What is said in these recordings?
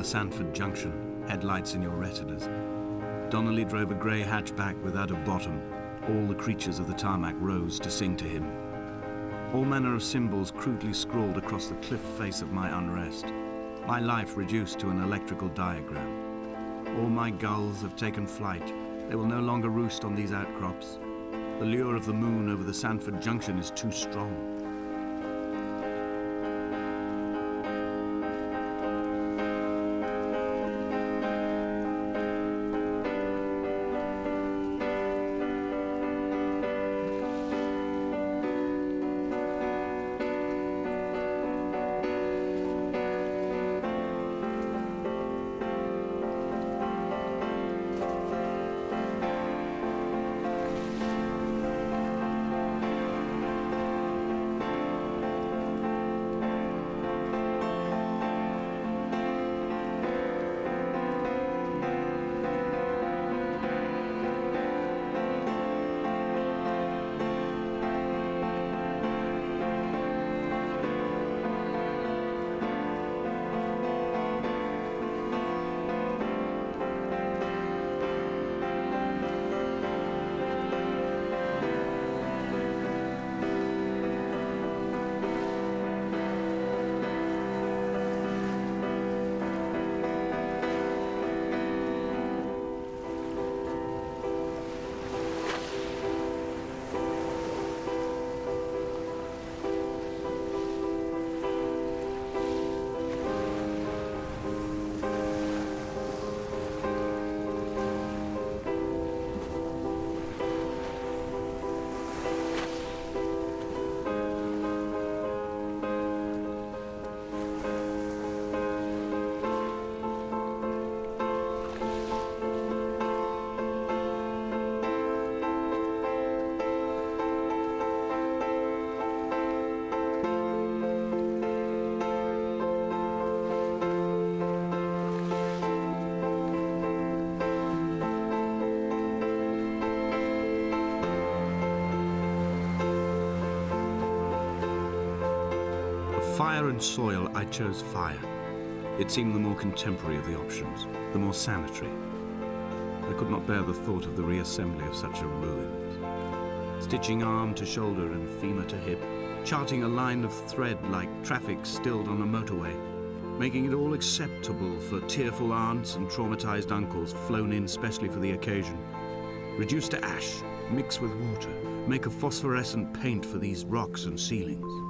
the Sanford Junction, headlights in your retinas. Donnelly drove a grey hatchback without a bottom. All the creatures of the tarmac rose to sing to him. All manner of symbols crudely scrawled across the cliff face of my unrest. My life reduced to an electrical diagram. All my gulls have taken flight. They will no longer roost on these outcrops. The lure of the moon over the Sanford Junction is too strong. Fire and soil, I chose fire. It seemed the more contemporary of the options, the more sanitary. I could not bear the thought of the reassembly of such a ruin. Stitching arm to shoulder and femur to hip, charting a line of thread like traffic stilled on a motorway, making it all acceptable for tearful aunts and traumatized uncles flown in specially for the occasion. Reduce to ash, mix with water, make a phosphorescent paint for these rocks and ceilings.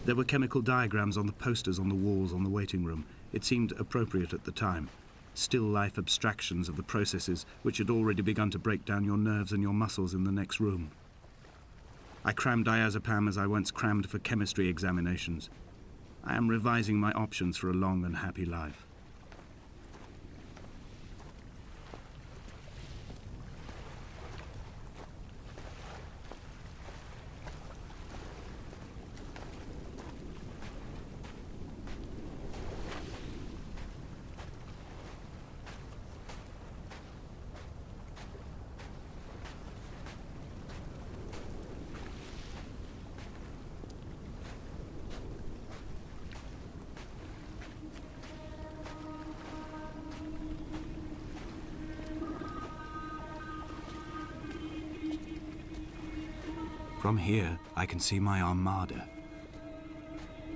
There were chemical diagrams on the posters on the walls on the waiting room. It seemed appropriate at the time. Still life abstractions of the processes which had already begun to break down your nerves and your muscles in the next room. I crammed diazepam as I once crammed for chemistry examinations. I am revising my options for a long and happy life. From here, I can see my armada.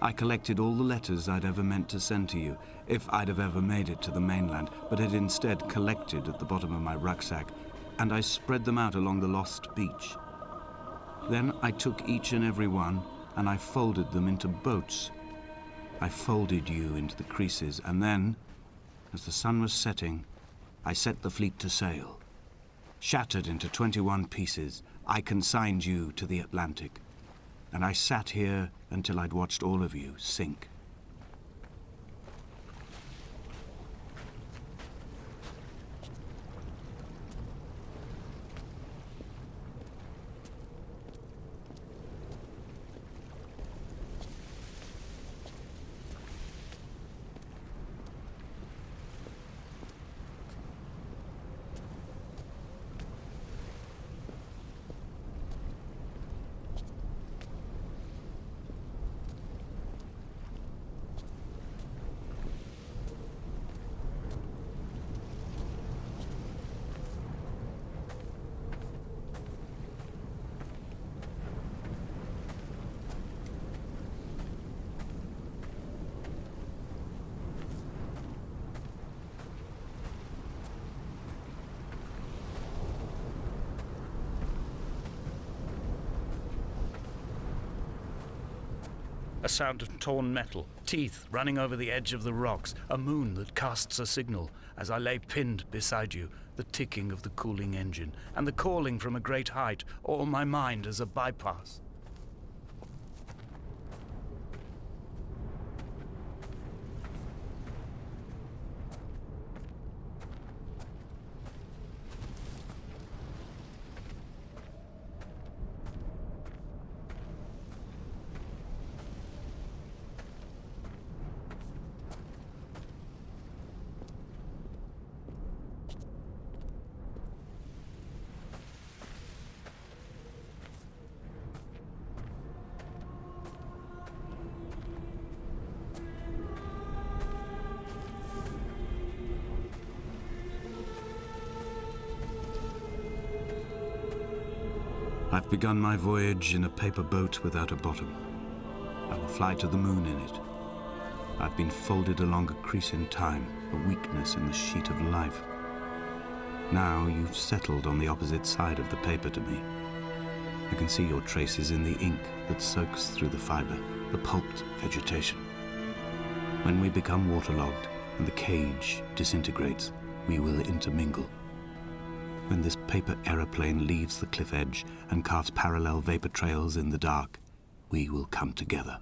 I collected all the letters I'd ever meant to send to you, if I'd have ever made it to the mainland, but had instead collected at the bottom of my rucksack, and I spread them out along the lost beach. Then I took each and every one, and I folded them into boats. I folded you into the creases, and then, as the sun was setting, I set the fleet to sail. Shattered into 21 pieces, I consigned you to the Atlantic, and I sat here until I'd watched all of you sink. A sound of torn metal, teeth running over the edge of the rocks, a moon that casts a signal as I lay pinned beside you, the ticking of the cooling engine, and the calling from a great height, all my mind as a bypass. I've begun my voyage in a paper boat without a bottom. I will fly to the moon in it. I've been folded along a crease in time, a weakness in the sheet of life. Now you've settled on the opposite side of the paper to me. I can see your traces in the ink that soaks through the fiber, the pulped vegetation. When we become waterlogged and the cage disintegrates, we will intermingle. When this paper aeroplane leaves the cliff edge and carves parallel vapor trails in the dark, we will come together.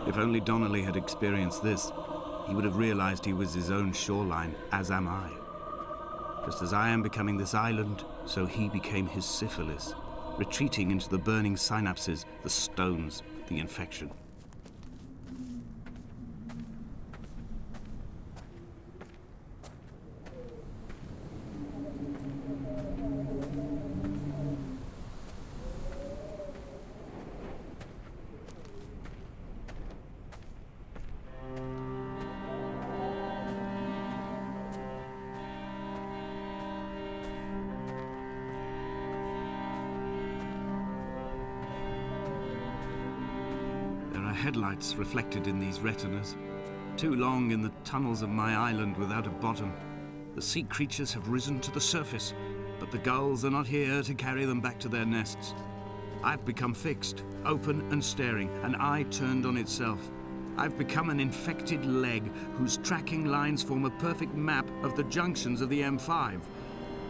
If only Donnelly had experienced this, he would have realized he was his own shoreline, as am I. Just as I am becoming this island, so he became his syphilis, retreating into the burning synapses, the stones, the infection. Headlights reflected in these retinas. Too long in the tunnels of my island without a bottom. The sea creatures have risen to the surface, but the gulls are not here to carry them back to their nests. I've become fixed, open and staring, an eye turned on itself. I've become an infected leg whose tracking lines form a perfect map of the junctions of the M5.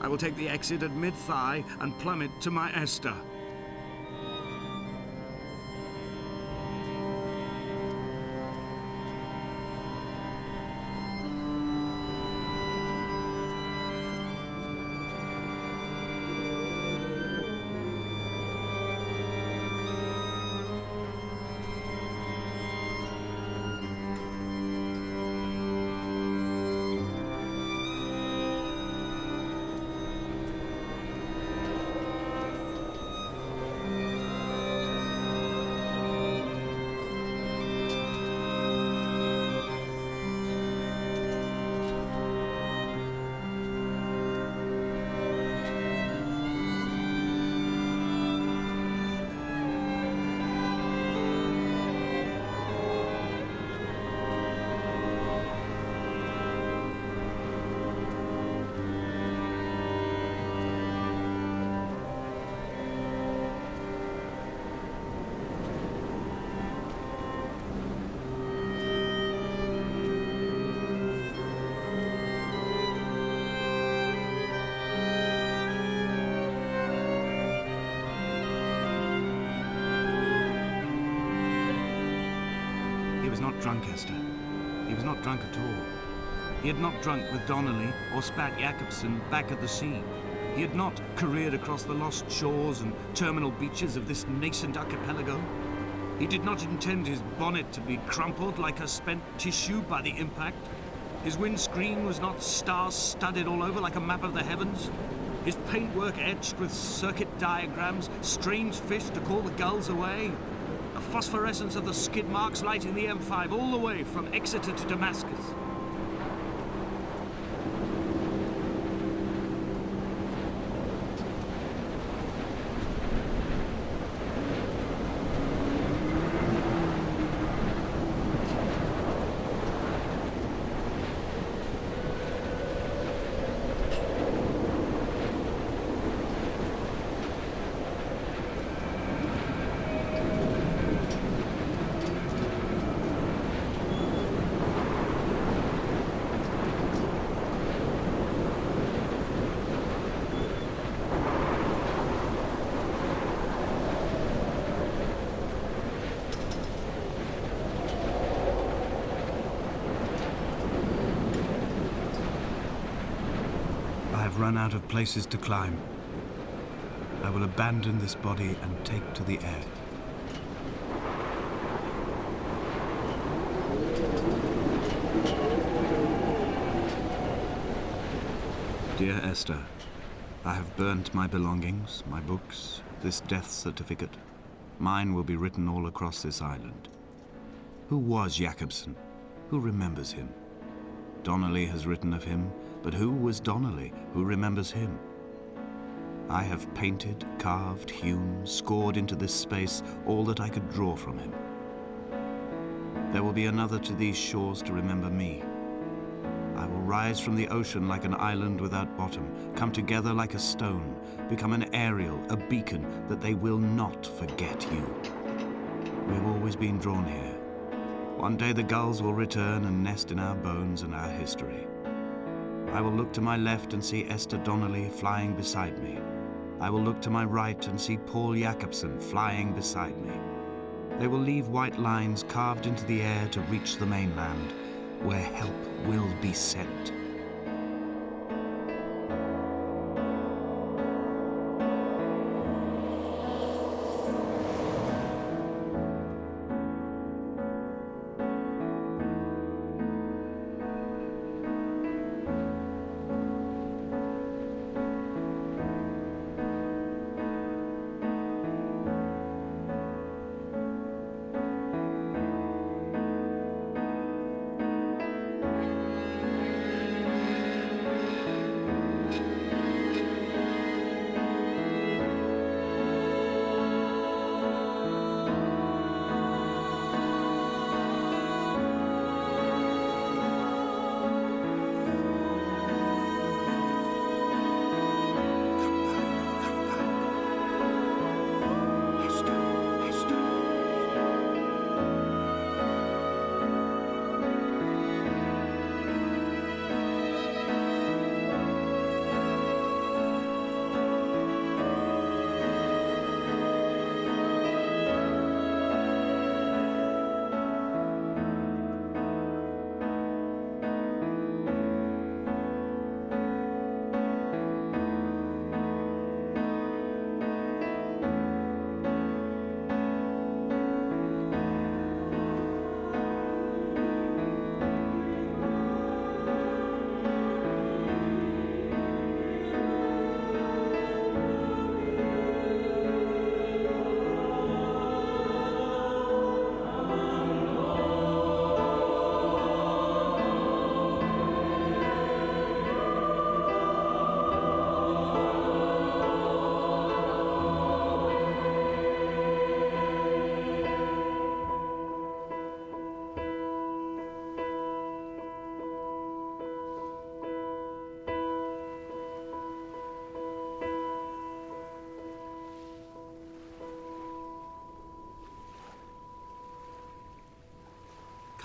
I will take the exit at mid-thigh and plummet to my Esther. He was not drunk, Esther. He was not drunk at all. He had not drunk with Donnelly or spat Jakobsen back at the sea. He had not careered across the lost shores and terminal beaches of this nascent archipelago. He did not intend his bonnet to be crumpled like a spent tissue by the impact. His windscreen was not star-studded all over like a map of the heavens. His paintwork etched with circuit diagrams, strange fish to call the gulls away. The phosphorescence of the skid marks lighting the M5 all the way from Exeter to Damascus. I've run out of places to climb. I will abandon this body and take to the air. Dear Esther, I have burnt my belongings, my books, this death certificate. Mine will be written all across this island. Who was Jakobsen? Who remembers him? Donnelly has written of him, but who was Donnelly? Who remembers him? I have painted, carved, hewn, scored into this space all that I could draw from him. There will be another to these shores to remember me. I will rise from the ocean like an island without bottom, come together like a stone, become an aerial, a beacon, that they will not forget you. We have always been drawn here. One day the gulls will return and nest in our bones and our history. I will look to my left and see Esther Donnelly flying beside me. I will look to my right and see Paul Jakobsen flying beside me. They will leave white lines carved into the air to reach the mainland, where help will be sent.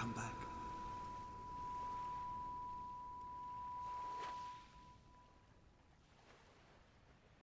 come back.